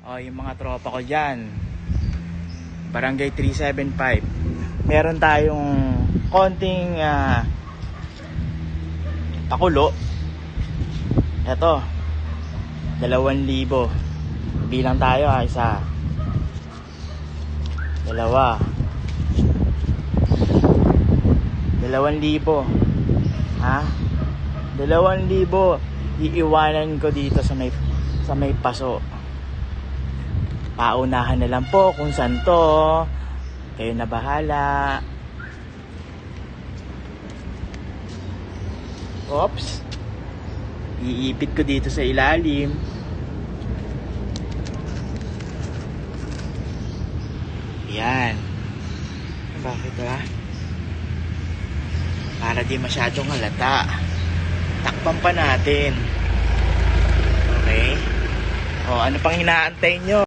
O, yung mga tropa ko dyan, Barangay 375. Meron tayong konting pakulo. Ito, 2,000. Bilang tayo ha, 1, 2, 2,000 ha, 2,000 iiwanan ko dito sa may paso. Paunahan na lang po kung saan to, kayo na bahala. Oops, iipit ko dito sa ilalim. Yan. Bakit ba? Para di masyadong halata. Takpan pa natin. Okay? O, ano pang inaantay nyo?